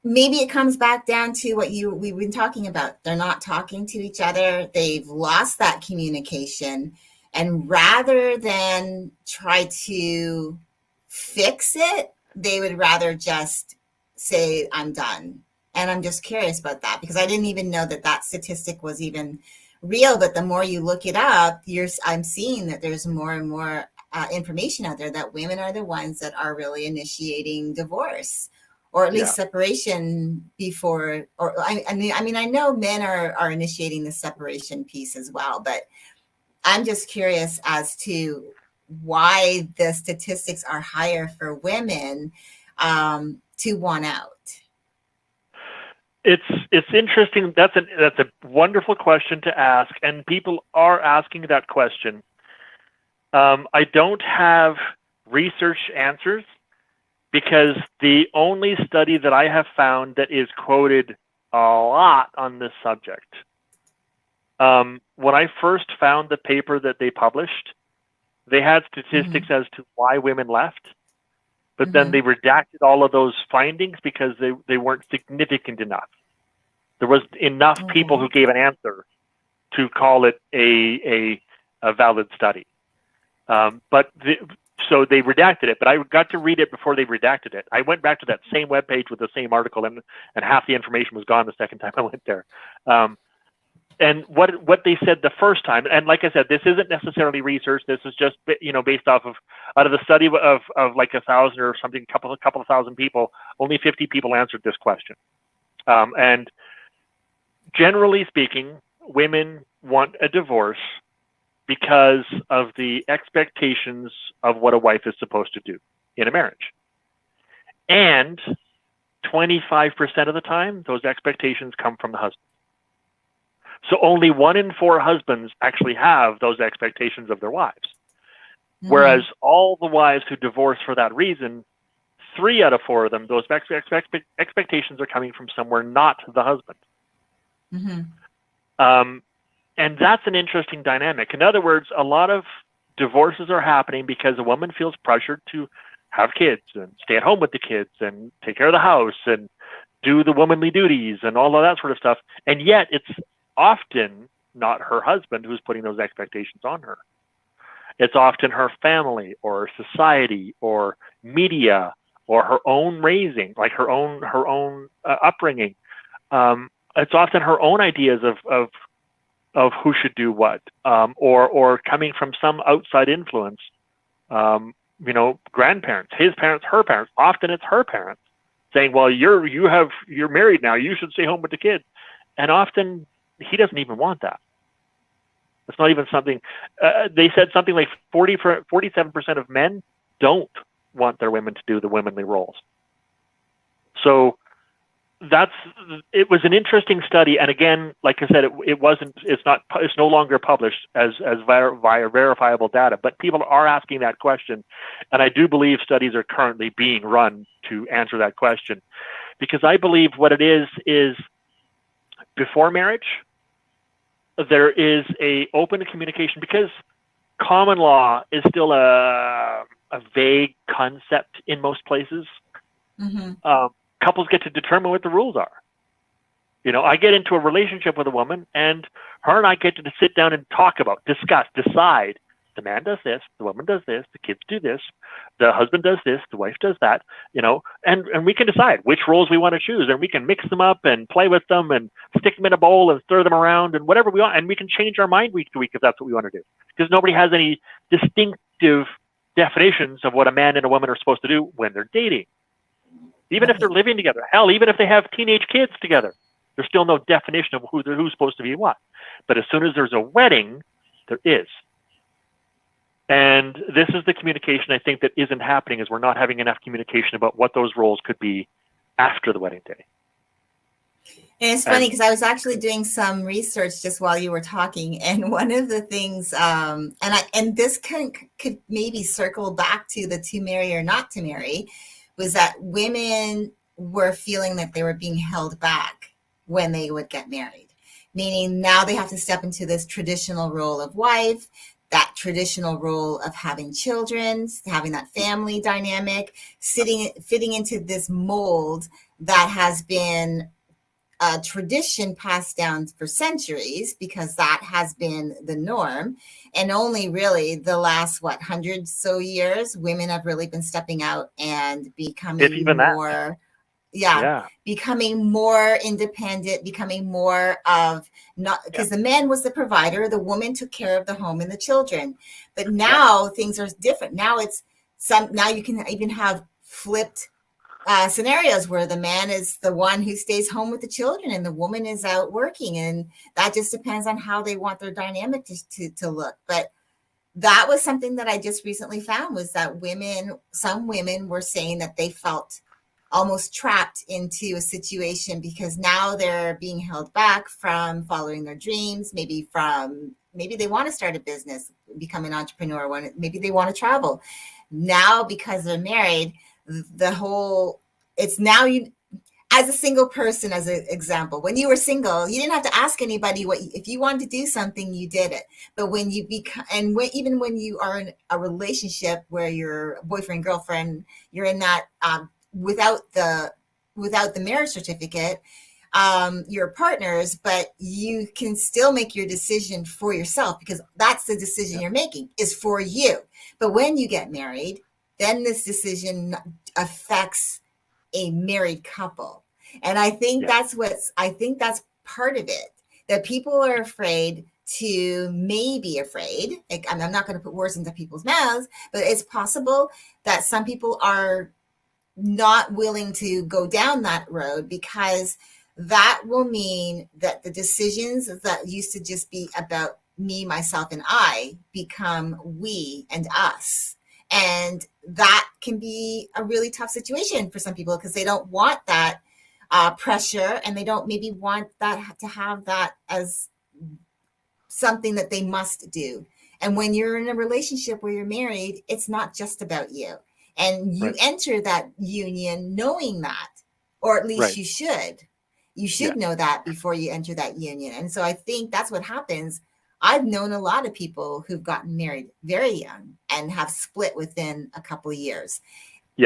maybe it comes back down to what we've been talking about. They're not talking to each other. They've lost that communication. And rather than try to fix it, they would rather just say, I'm done. And I'm just curious about that, because I didn't even know that statistic was even real. But the more you look it up, I'm seeing that there's more and more information out there that women are the ones that are really initiating divorce, or at least Yeah. separation before. Or I know men are initiating the separation piece as well, but I'm just curious as to why the statistics are higher for women to want out. It's interesting. That's a wonderful question to ask, and people are asking that question. I don't have research answers because the only study that I have found that is quoted a lot on this subject. When I first found the paper that they published, they had statistics as to why women left, but then they redacted all of those findings because they weren't significant enough. There was enough people who gave an answer to call it a valid study. So they redacted it, but I got to read it before they redacted it. I went back to that same webpage with the same article, and half the information was gone the second time I went there. And what they said the first time, and like I said, this isn't necessarily research. This is just based off of out of the study of like 1,000 or something, couple of thousand people, only 50 people answered this question. And generally speaking, women want a divorce because of the expectations of what a wife is supposed to do in a marriage. And 25% of the time, those expectations come from the husband. So only 1 in 4 husbands actually have those expectations of their wives. Whereas all the wives who divorce for that reason, 3 out of 4 of them, those expectations are coming from somewhere not the husband. And that's an interesting dynamic. In other words, a lot of divorces are happening because a woman feels pressured to have kids and stay at home with the kids and take care of the house and do the womanly duties and all of that sort of stuff. And yet it's often not her husband who's putting those expectations on her. It's often her family or society or media or her own raising, like her own upbringing. It's often her own ideas of who should do what, or coming from some outside influence. Grandparents, his parents, her parents. Often it's her parents saying, "Well, you're married now. You should stay home with the kids," and often he doesn't even want that. It's not even something. They said something like 47% of men don't want their women to do the womanly roles. So it was an interesting study, and again, like I said, it's no longer published as via verifiable data, but people are asking that question, and I do believe studies are currently being run to answer that question, because I believe what it is before marriage there is a open communication, because common law is still a vague concept in most places. Couples get to determine what the rules are. I get into a relationship with a woman, and her and I get to sit down and talk about, discuss, decide. The man does this, the woman does this, the kids do this, the husband does this, the wife does that, and we can decide which roles we want to choose, and we can mix them up and play with them and stick them in a bowl and stir them around and whatever we want, and we can change our mind week to week if that's what we want to do, because nobody has any distinctive definitions of what a man and a woman are supposed to do when they're dating. Even if they're living together, hell, even if they have teenage kids together, there's still no definition of who's supposed to be what. But as soon as there's a wedding, there is. And this is the communication I think that isn't happening, is we're not having enough communication about what those roles could be after the wedding day. And it's funny because I was actually doing some research just while you were talking, and one of the things, and this could maybe circle back to the to marry or not to marry, was that women were feeling that they were being held back when they would get married, meaning now they have to step into this traditional role of wife, that traditional role of having children, having that family dynamic, fitting into this mold that has been a tradition passed down for centuries, because that has been the norm. And only really the last 100 so years, women have really been stepping out and becoming more becoming more independent, becoming more of not, because the man was the provider, the woman took care of the home and the children. But now things are different. Now now you can even have flipped scenarios where the man is the one who stays home with the children and the woman is out working, and that just depends on how they want their dynamic to look. But that was something that I just recently found, was that some women were saying that they felt almost trapped into a situation because now they're being held back from following their dreams, maybe they want to start a business, become an entrepreneur, maybe they want to travel. Now, because they're married, it's now you, as a single person, as an example, when you were single, you didn't have to ask anybody if you wanted to do something, you did it. But when you become, even when you are in a relationship where you're boyfriend, girlfriend, you're in that, without the marriage certificate, you're partners, but you can still make your decision for yourself, because that's the decision you're making is for you. But when you get married, then this decision affects a married couple. And I think that's part of it, that people are afraid like, I'm not going to put words into people's mouths, but it's possible that some people are not willing to go down that road, because that will mean that the decisions that used to just be about me, myself, and I become we and us. And that can be a really tough situation for some people, because they don't want that pressure, and they don't maybe want that to have that as something that they must do. And when you're in a relationship where you're married, it's not just about you. And you enter that union knowing that, or at least you should. You should know that before you enter that union. And so I think that's what happens. I've known a lot of people who've gotten married very young and have split within a couple of years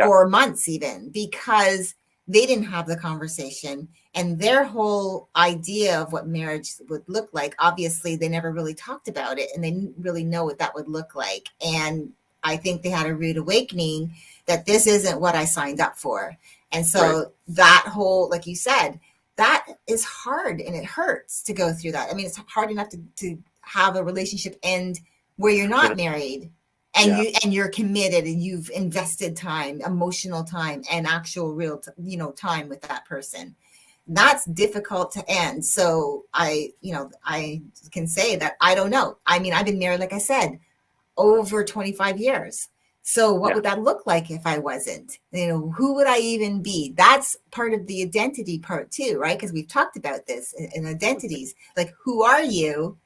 or months even, because they didn't have the conversation, and their whole idea of what marriage would look like, obviously they never really talked about it, and they didn't really know what that would look like. And I think they had a rude awakening that this isn't what I signed up for. And so that whole, like you said, that is hard, and it hurts to go through that. I mean, it's hard enough to have a relationship end where you're not married, and you're committed, and you've invested time, emotional time, and actual real time with that person. That's difficult to end. So I can say that I don't know. I mean, I've been married, like I said, over 25 years. So what would that look like if I wasn't? Who would I even be? That's part of the identity part too, right? Because we've talked about this in identities. Like, who are you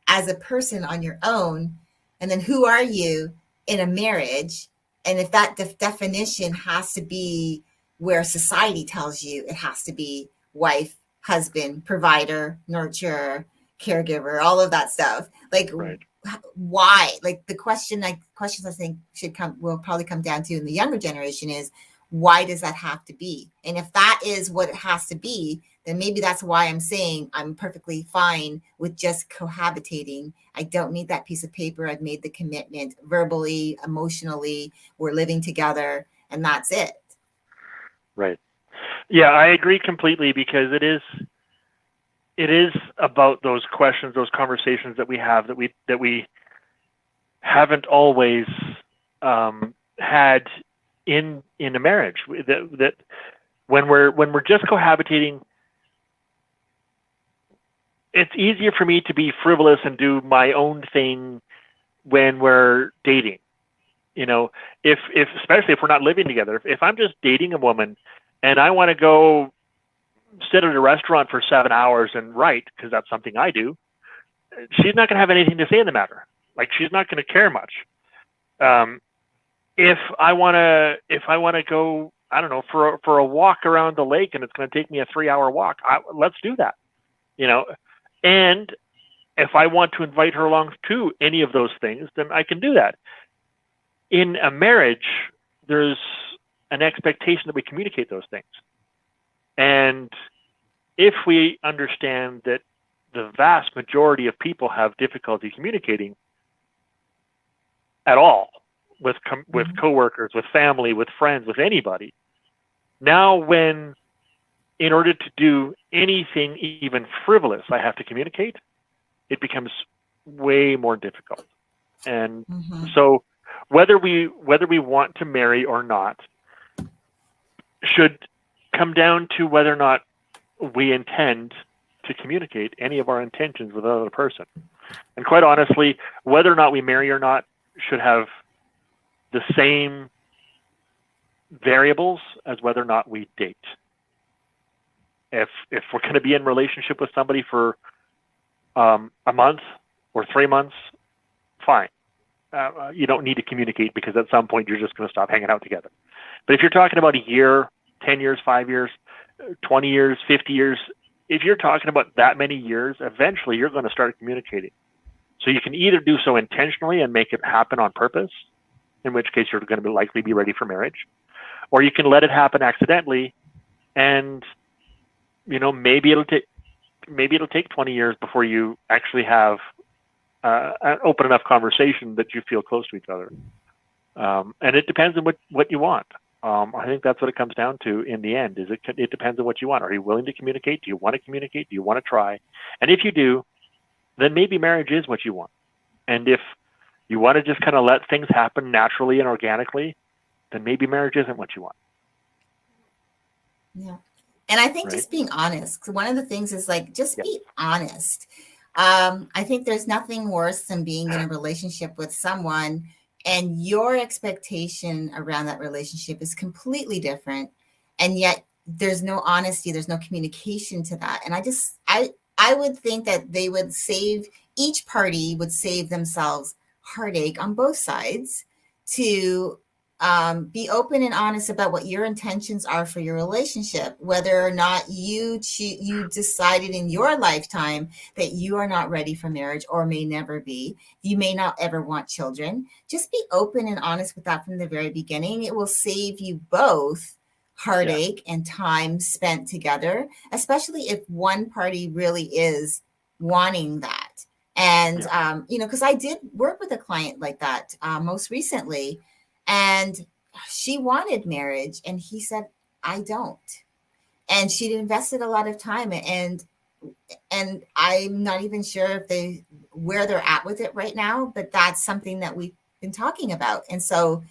as a person on your own? And then who are you in a marriage? And if that definition has to be where society tells you it has to be wife, husband, provider, nurturer, caregiver, all of that stuff. Like, why? Like, questions I think will probably come down to in the younger generation is, why does that have to be? And if that is what it has to be, then maybe that's why I'm saying I'm perfectly fine with just cohabitating. I don't need that piece of paper. I've made the commitment verbally, emotionally. We're living together, and that's it. Right. Yeah, I agree completely, because it is about those questions, those conversations that we have that we haven't always had in a marriage. That when we're just cohabitating, it's easier for me to be frivolous and do my own thing when we're dating. If especially if we're not living together. If I'm just dating a woman and I want to go sit at a restaurant for 7 hours and write, because that's something I do, she's not going to have anything to say in the matter. Like, she's not going to care much. If I want to go, I don't know, for a walk around the lake, and it's going to take me a 3-hour walk, let's do that. And if I want to invite her along to any of those things, then I can do that. In a marriage, there's an expectation that we communicate those things. And if we understand that the vast majority of people have difficulty communicating at all with coworkers, with family, with friends, with anybody, Now, when in order to do anything even frivolous, I have to communicate, it becomes way more difficult. And so whether we want to marry or not should come down to whether or not we intend to communicate any of our intentions with another person. And quite honestly, whether or not we marry or not should have the same variables as whether or not we date. If we're going to be in relationship with somebody for a month or 3 months, fine. You don't need to communicate, because at some point you're just going to stop hanging out together. But if you're talking about a year, 10 years, 5 years, 20 years, 50 years, if you're talking about that many years, eventually you're going to start communicating. So you can either do so intentionally and make it happen on purpose, in which case you're going to likely be ready for marriage, or you can let it happen accidentally, and maybe it'll take 20 years before you actually have an open enough conversation that you feel close to each other. And it depends on what you want. I think that's what it comes down to in the end. It depends on what you want. Are you willing to communicate? Do you want to communicate? Do you want to try? And if you do, then maybe marriage is what you want. And if you want to just kind of let things happen naturally and organically, then maybe marriage isn't what you want. Yeah. And I think just being honest, one of the things is just be honest. I think there's nothing worse than being in a relationship with someone and your expectation around that relationship is completely different. And yet there's no honesty, there's no communication to that. And I would think that each party would save themselves heartache on both sides to be open and honest about what your intentions are for your relationship, whether or not you decided in your lifetime that you are not ready for marriage or may never be. You may not ever want children. Just be open and honest with that from the very beginning. It will save you both heartache and time spent together, especially if one party really is wanting that. And, because I did work with a client like that most recently. And she wanted marriage, and he said, I don't. And she'd invested a lot of time, and I'm not even sure where they're at with it right now, but that's something that we've been talking about. And so,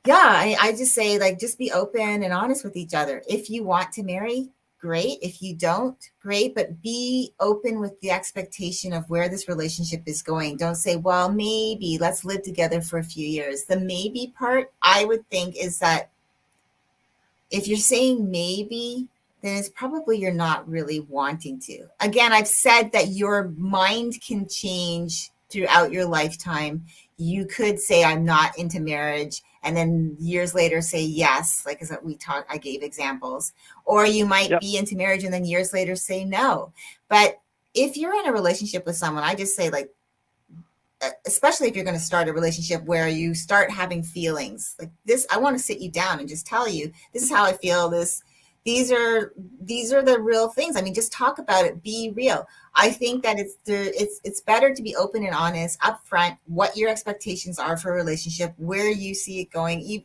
I just say, just be open and honest with each other. If you want to marry, great. If you don't, great. But be open with the expectation of where this relationship is going. Don't say, well, maybe let's live together for a few years. The maybe part, I would think, is that if you're saying maybe, then it's probably you're not really wanting to. Again, I've said that your mind can change throughout your lifetime. You could say, I'm not into marriage, and then years later say yes, as I gave examples. Or you might be into marriage and then years later say no. But if you're in a relationship with someone, I just say, especially if you're going to start a relationship where you start having feelings like this, I want to sit you down and just tell you, this is how I feel. These are the real things. I mean, just talk about it, be real. I think that it's better to be open and honest up front, what your expectations are for a relationship, where you see it going.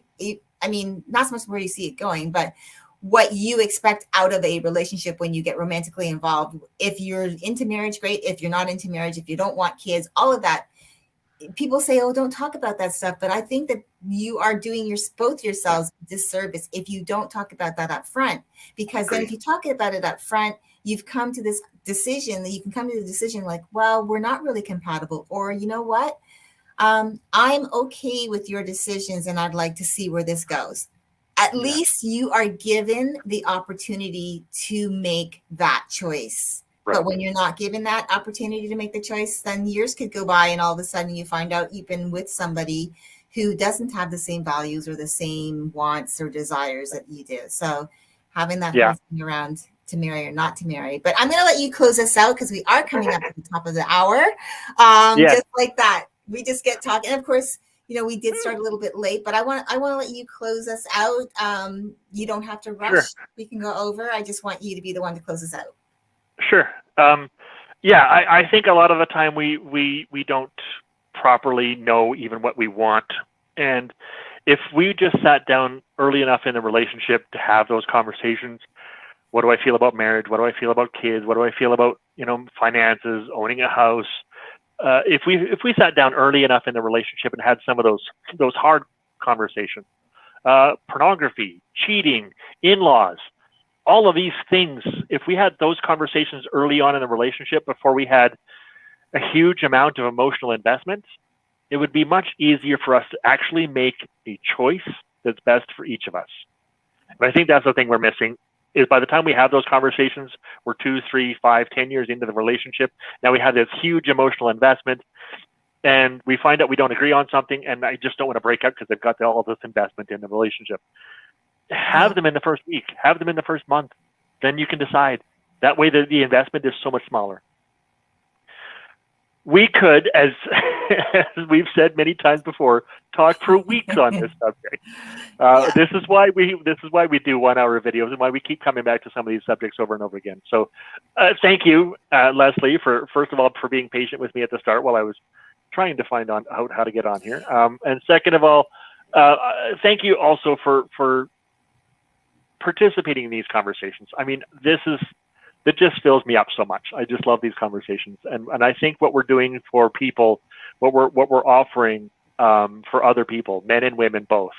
I mean, not so much where you see it going, but what you expect out of a relationship when you get romantically involved. If you're into marriage, great. If you're not into marriage, if you don't want kids, all of that. People say, oh, don't talk about that stuff. But I think that you are doing both yourselves disservice if you don't talk about that up front. Because then if you talk about it up front, you've come to this decision that you can come to the decision well, we're not really compatible. Or you know what? I'm okay with your decisions and I'd like to see where this goes. At least you are given the opportunity to make that choice. Right. But when you're not given that opportunity to make the choice, then years could go by and all of a sudden you find out you've been with somebody who doesn't have the same values or the same wants or desires that you do. So having that whole thing around to marry or not to marry. But I'm going to let you close us out because we are coming up to the top of the hour. Just like that. We just get talking. And of course, we did start a little bit late, but I want to let you close us out. You don't have to rush. Sure. We can go over. I just want you to be the one to close us out. Sure. I think a lot of the time we don't properly know even what we want. And if we just sat down early enough in the relationship to have those conversations, what do I feel about marriage? What do I feel about kids? What do I feel about, finances, owning a house? If we sat down early enough in the relationship and had some of those hard conversations, pornography, cheating, in-laws, all of these things, if we had those conversations early on in the relationship before we had a huge amount of emotional investment, it would be much easier for us to actually make a choice that's best for each of us. And I think that's the thing we're missing, is by the time we have those conversations, we're 2, 3, 5, 10 years into the relationship. Now we have this huge emotional investment, and we find out we don't agree on something, and I just don't want to break up because they've got all this investment in the relationship. Have them in the first week. Have them in the first month. Then you can decide. That way the investment is so much smaller. We could, as we've said many times before, talk for weeks on this subject. This is why we do 1 hour videos, and why we keep coming back to some of these subjects over and over again. So thank you, Leslie, for first of all, for being patient with me at the start while I was trying to find out how to get on here. And second of all, thank you also for participating in these conversations. I mean, it just fills me up so much. I just love these conversations, and I think what we're doing for people, what we're offering for other people, men and women both,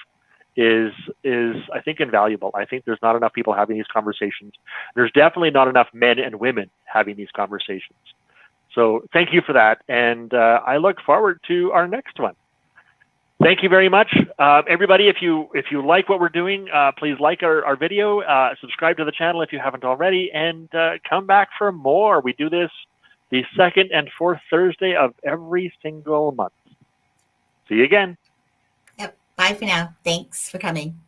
is I think invaluable. I think there's not enough people having these conversations. There's definitely not enough men and women having these conversations. So thank you for that, and I look forward to our next one. Thank you very much, everybody. If you like what we're doing, please like our video, subscribe to the channel if you haven't already, and come back for more. We do this the second and fourth Thursday of every single month. See you again. Yep. Bye for now. Thanks for coming.